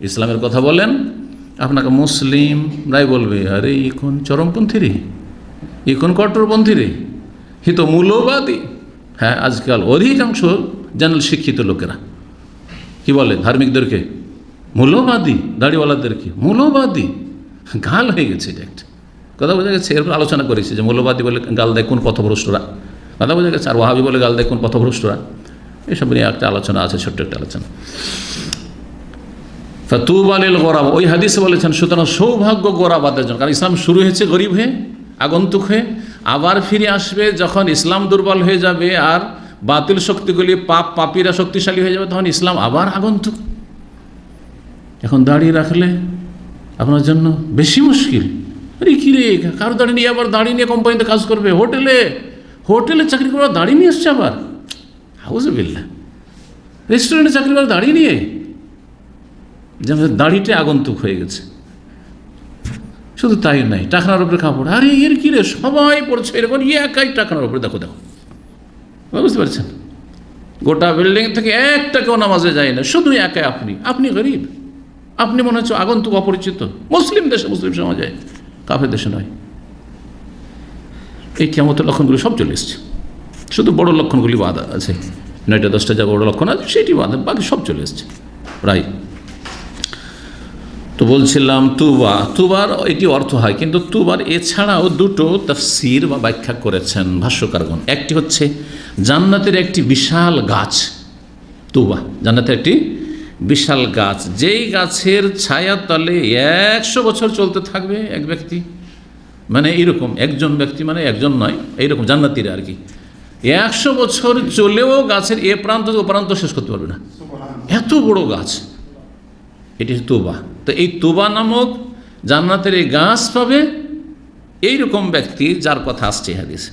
ইসলামের কথা বলেন, আপনাকে মুসলিমরাই বলবে আরে এখন চরমপন্থী রে, এখন কট্টরপন্থী রে, হি তো মূল্যবাদী। হ্যাঁ, আজকাল অধিকাংশ জেনারেল শিক্ষিত লোকেরা কি বলে ধার্মিকদেরকে মূল্যবাদী, দাড়িওয়ালাদেরকে মূল্যবাদী। গাল হয়ে গেছে, এটা একটা কথা বোঝা গেছে। এরপর আলোচনা করেছি যে মূল্যবাদী বলে গাল দেয় কোন পথভ্রষ্টরা, কথা বোঝা গেছে। আর ওয়াহাবি বলে গাল দেয় কোন পথভ্রষ্টরা, এসব নিয়ে একটা আলোচনা আছে, ছোট্ট একটা আলোচনা। ফাতুবা লিল গোরাবা, ওই হাদিসে বলেছেন সুতরাং সৌভাগ্য গোরাবাদের জন্য। কারণ ইসলাম শুরু হয়েছে গরিব হয়ে, আগন্তুক হয়ে, আবার ফিরে আসবে যখন ইসলাম দুর্বল হয়ে যাবে আর বাতিল শক্তিগুলি পাপীরা শক্তিশালী হয়ে যাবে, তখন ইসলাম আবার আগন্তুক। এখন দাঁড়িয়ে রাখলে আপনার জন্য বেশি মুশকিল। আরে কী রে, কারো দাঁড়িয়ে নিয়ে আবার দাঁড়িয়ে নিয়ে কোম্পানিতে কাজ করবে, হোটেলে চাকরি করার দাঁড়িয়ে নিয়ে এসছে, আবার হাউজুবিল্লাহ, রেস্টুরেন্টে চাকরি করার দাঁড়িয়ে নিয়ে, যেমন দাড়িতে আগন্তুক হয়ে গেছে। শুধু তাই নাই, টাকনার উপরে কাপড়, আরে এর কী রে, সবাই পড়ছে এরকম, একাই টাকনার উপরে, দেখো দেখো, বুঝতে পারছেন? গোটা বিল্ডিং থেকে একটা কেউ নামাজে যায় না, শুধু একাই আপনি গরিব, আপনি মনে হচ্ছে আগন্তুক, অপরিচিত। মুসলিম দেশে, মুসলিম সমাজে, কাফের দেশে নয়। এই কিয়ামতের লক্ষণগুলি সব চলে এসছে, শুধু বড় লক্ষণগুলি বাদ আছে, 9-10টা যা বড় লক্ষণ আছে সেটি বাদ, বাকি সব চলে এসছে প্রায়। তো বলছিলাম তুবার এটি অর্থ হয়, কিন্তু তুবার এছাড়াও দুটো তাফসীর বা ব্যাখ্যা করেছেন ভাষ্যকারগণ। একটি হচ্ছে জান্নাতের একটি বিশাল গাছ, তুবা জান্নাতের একটি বিশাল গাছ, যেই গাছের ছায়ার তলে 100 বছর চলতে থাকবে এক ব্যক্তি, মানে এইরকম একজন ব্যক্তি, মানে একজন নয়, এইরকম জান্নাতীরা আর কি, 100 বছর চলেও গাছের এ প্রান্ত ও প্রান্ত শেষ করতে পারবে না, এত বড় গাছ। এটি তুবা। তো এই তুবা নামক জান্নাতের এই গাছ পাবে এইরকম ব্যক্তি যার কথা আসছে হাদিসে।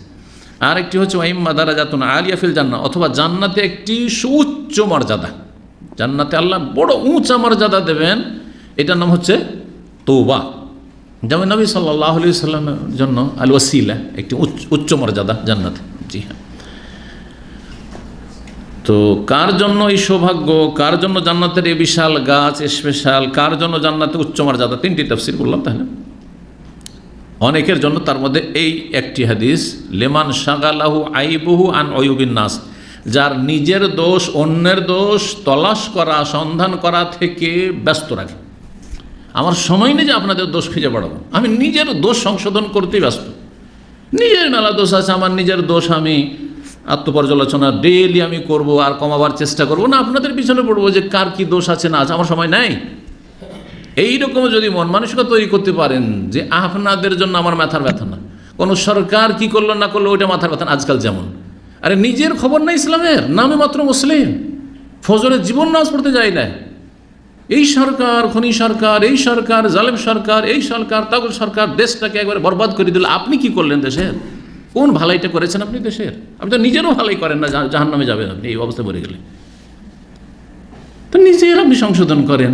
আর একটি হচ্ছে ওয়াইম্মা দারাজাতুন আলিয়া ফিল জান্নাহ, অথবা জান্নাতে একটি সুউচ্চ মর্যাদা, জান্নাতে আল্লাহ বড় উঁচা মর্যাদা দেবেন, এটার নাম হচ্ছে তৌবা। যেমন নবী সাল্লাল্লাহু আলাইহি সাল্লামের জন্য আল ওয়াসিলা একটি উচ্চ মর্যাদা জান্নাতে। জি হ্যাঁ। তো কার জন্য এই সৌভাগ্য, কার জন্য জান্নাতের এই বিশাল গাছ স্পেশাল, কার জন্য জান্নাতে উচ্চ মর্যাদা, 3টি তাফসীর বললাম। তাহলে অনেকের জন্য, তার মধ্যে এই একটি হাদিস, লেমান শাগালাহু আইবুহু আন অয়ুবিন নাস, যার নিজের দোষ অন্যের দোষ তলাশ করা, সন্ধান করা থেকে ব্যস্ত রাখে। আমার সময় নেই যে আপনাদের দোষ খুঁজে বেড়াবো, আমি নিজের দোষ সংশোধন করতেই ব্যস্ত। নিজের মেলা দোষ আছে, আমার নিজের দোষ আমি আত্মপর্যালোচনা ডেইলি আমি করব আর কমাবার চেষ্টা করব না, আপনাদের পিছনে পড়বো যে কার কি দোষ আছে না আছে, আমার সময় নাই। এইরকম যদি মন মানসিকতা তৈরি করতে পারেন যে আপনাদের জন্য আমার মাথার ব্যথা না, কোনো সরকার কি করলো না করলো ওইটা মাথার ব্যথা না। আজকাল যেমন, আরে নিজের খবর না, ইসলামের নামে মাত্র মুসলিম, ফজরের জীবন নামাজ পড়তে যায় না, এই সরকার খনি সরকার, এই সরকার জালেম সরকার, এই সরকার তাগল সরকার দেশটাকে একবারে বরবাদ করে দিল। আপনি কি করলেন দেশের? কোন ভালাইটা করেছেন আপনি দেশের? আপনি তো নিজেরও ভালাই করেন না, জাহান্নামে যাবেন আপনি এই অবস্থা মরে গেলে। তো নিজের আপনি সংশোধন করেন।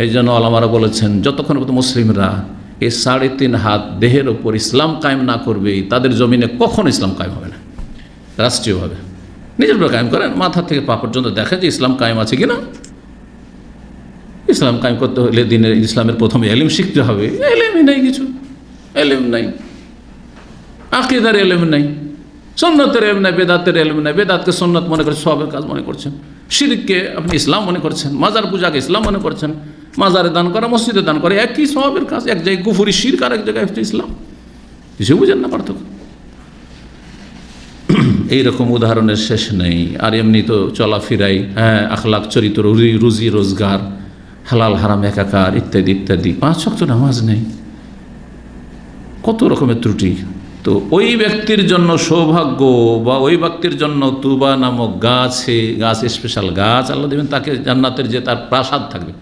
এই জন্য আলেমারা বলেছেন, যতক্ষণ পর্যন্ত মুসলিমরা এই 3.5 হাত দেহের ওপর ইসলাম কায়েম না করবে, তাদের জমিনে কখনো ইসলাম কায়েম হবে না। রাষ্ট্রীয়ভাবে নিজের উপর কায়েম করেন, মাথা থেকে পা পর্যন্ত দেখেন যে ইসলাম কায়েম আছে কিনা। ইসলাম কায়েম করতে হলে দিনের ইসলামের প্রথমে এলিম শিখতে হবে, এলিমই নাই, কিছু এলিম নাই, আকিদার এলিম নাই, সুন্নতের এলিম নাই, বেদাতের এলিম নাই, বেদাতকে সুন্নত মনে করে সবের কাজ মনে করছেন, শিরককে আপনি ইসলাম মনে করছেন, মাজার পূজাকে ইসলাম মনে করছেন, মাজারে দান করা মসজিদে দান করে একই সবের কাজ, এক জায়গায় কুফরি শিরক আর এক জায়গায় ইসলাম, কিছু বুঝেন না পার্থক্য। এইরকম উদাহরণের শেষ নেই। আর এমনি তো চলাফেরাই, হ্যাঁ, আখলাক চরিত্র, রুজি রোজগার, হালাল হারাম একাকার ইত্যাদি ইত্যাদি, 5 ওয়াক্ত নামাজ নেই, কত রকমের ত্রুটি। তো ওই ব্যক্তির জন্য সৌভাগ্য, বা ওই ব্যক্তির জন্য তুবা নামক গাছ স্পেশাল গাছ আল্লাহ দেবেন তাকে জান্নাতের, যে তার প্রাসাদ থাকবে,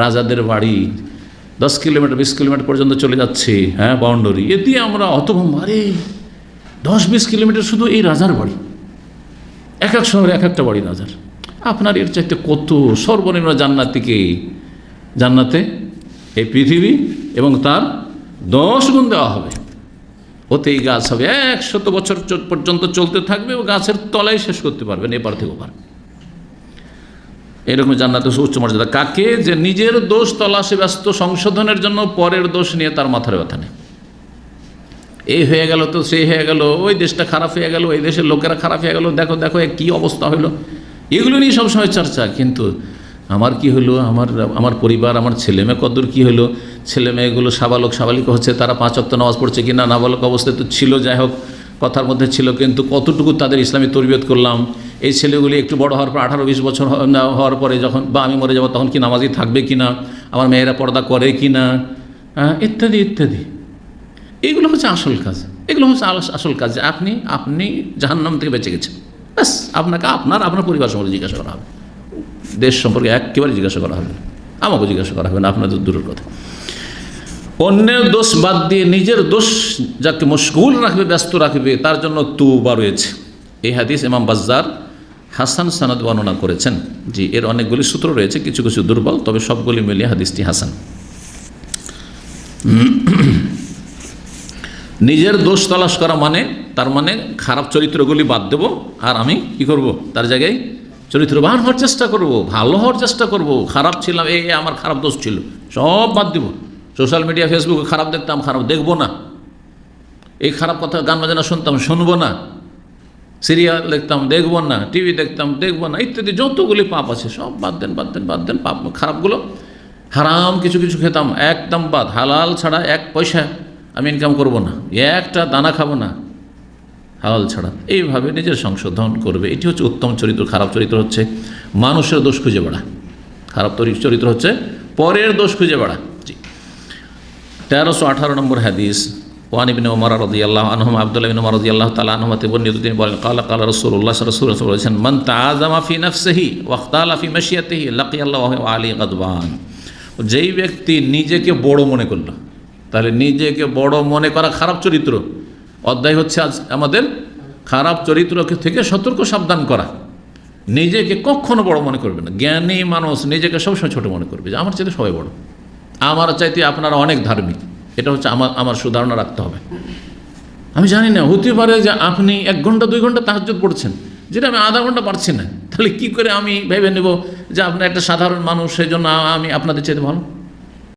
রাজাদের বাড়ি 10 কিলোমিটার 20 কিলোমিটার পর্যন্ত চলে যাচ্ছে, হ্যাঁ, বাউন্ডারি। এতে আমরা হতভম্ব, আরে 10-20 কিলোমিটার শুধু এই রাজার বাড়ি, এক এক শহরে এক একটা বাড়ি রাজার। আপনার এর চাইতে কত সর্বনিম্ন জান্নাতে এই পৃথিবী এবং তার 10 গুণ দেওয়া হবে। ওতে এই গাছ হবে 100 বছর পর্যন্ত চলতে থাকবে, ও গাছের তলায় শেষ করতে পারবেন এপার থেকে ওপার। এরকম জান্নাতে উচ্চ মর্যাদা কাকে? যে নিজের দোষ তলাশে ব্যস্ত, সংশোধনের জন্য পরের দোষ নিয়ে তার মাথার ব্যথা নেই। এই হয়ে গেল তো সেই হয়ে গেল, ওই দেশটা খারাপ হয়ে গেল, ওই দেশের লোকেরা খারাপ হয়ে গেল, দেখো দেখো কী অবস্থা হলো, এগুলো নিয়ে সবসময় চর্চা। কিন্তু আমার কি হলো, আমার পরিবার, আমার ছেলেমেয়ে কদ্দূর কী হলো, ছেলেমেয়েগুলো সাবালক সাবালিকা হচ্ছে, তারা 5 ওয়াক্ত নামাজ পড়ছে কি না, নাবালক অবস্থায় তো ছিল, যাই হোক কথার মধ্যে ছিল, কিন্তু কতটুকু তাদের ইসলামী তরবিয়ত করলাম, এই ছেলেগুলি একটু বড় হওয়ার পর 18-20 বছর হওয়ার পরে যখন বা আমি মরে যাব তখন কি নামাজি থাকবে কি না, আমার মেয়েরা পর্দা করে কি না, ইত্যাদি ইত্যাদি। এইগুলো হচ্ছে আসল কাজ, এগুলো হচ্ছে আসল কাজ যে আপনি জাহান্নাম থেকে বেঁচে গেছেন। ব্যাস আপনাকে আপনার পরিবার সম্পর্কে জিজ্ঞাসা করা হবে, দেশ সম্পর্কে একেবারে জিজ্ঞাসা করা হবে, আমাকে জিজ্ঞাসা করা হবে না, আপনাদের দূরের কথা। অন্যের দোষ বাদ দিয়ে নিজের দোষ যাকে মশগুল রাখবে, ব্যস্ত রাখবে, তার জন্য তওবা রয়েছে। এই হাদিস ইমাম বাজ্জার হাসান সানাদ বর্ণনা করেছেন। জি, এর অনেকগুলি সূত্র রয়েছে, কিছু কিছু দুর্বল, তবে সবগুলি মিলিয়ে হাদিসটি হাসান। নিজের দোষ তলাশ করা মানে, তার মানে খারাপ চরিত্রগুলি বাদ দেব, আর আমি কি করব, তার জায়গায় চরিত্রবান হওয়ার চেষ্টা করব, ভালো হওয়ার চেষ্টা করব। খারাপ ছিলাম, এই আমার খারাপ দোষ ছিল, সব বাদ দেব। সোশ্যাল মিডিয়া, ফেসবুকে খারাপ দেখতাম, খারাপ দেখব না। এই খারাপ কথা গান বাজনা শুনতাম, শুনবো না। সিরিয়াল দেখতাম, দেখব না। টিভি দেখতাম, দেখব না, ইত্যাদি যতগুলি পাপ আছে সব বাদ দেন, বাদ দেন, বাদ দেন। পাপ খারাপগুলো, হারাম কিছু কিছু খেতাম, একদম বাদ। হালাল ছাড়া 1 পয়সা আমি ইনকাম করব না, একটা দানা খাবো না হালাল ছাড়া। এইভাবে নিজের সংশোধন করবে। এটি হচ্ছে উত্তম চরিত্র। খারাপ চরিত্র হচ্ছে মানুষের দোষ খুঁজে বেড়া, খারাপ চরিত্র হচ্ছে পরের দোষ খুঁজে বেড়া। জি, 1318 নম্বর হাদিস। ওয়ান ইবনে ওমর রাদিয়াল্লাহু আনহুমা, আব্দুল্লাহ ইবনে ওমর রাদিয়াল্লাহু তাআলা আনহুমা থেকে বর্ণিত, তিনি বলেন, ক্বালা ক্বালা রাসূলুল্লাহ সাল্লাল্লাহু আলাইহি ওয়াসাল্লাম বলেছেন, মান তাআযামা ফি নাফসিহি ওয়া ইখতালা ফি মাশিয়াতিহি লাকিয়াল্লাহু ওয়া আলাইহি গাদবান। যেই ব্যক্তি নিজেকে বড় মনে করল, তাহলে নিজেকে বড় মনে করা খারাপ চরিত্র। অধ্যায় হচ্ছে আজ আমাদের খারাপ চরিত্র থেকে সতর্ক সাবধান করা। নিজেকে কখনো বড় মনে করবে না। জ্ঞানী মানুষ নিজেকে সবসময় ছোট মনে করবে, যে আমার চাইতে সবাই বড়, আমার চাইতে আপনারা অনেক ধার্মিক। এটা হচ্ছে আমার সুধারণা রাখতে হবে। আমি জানি না, হতে পারে যে আপনি 1 ঘন্টা 2 ঘন্টা তাহাজ্জুদ পড়ছেন, যেটা আমি আধা ঘন্টা পারছি না, তাহলে কি করে আমি ভেবে নেব যে আপনি একটা সাধারণ মানুষ, সেই জন্য আমি আপনাদের চাইতে ভালো?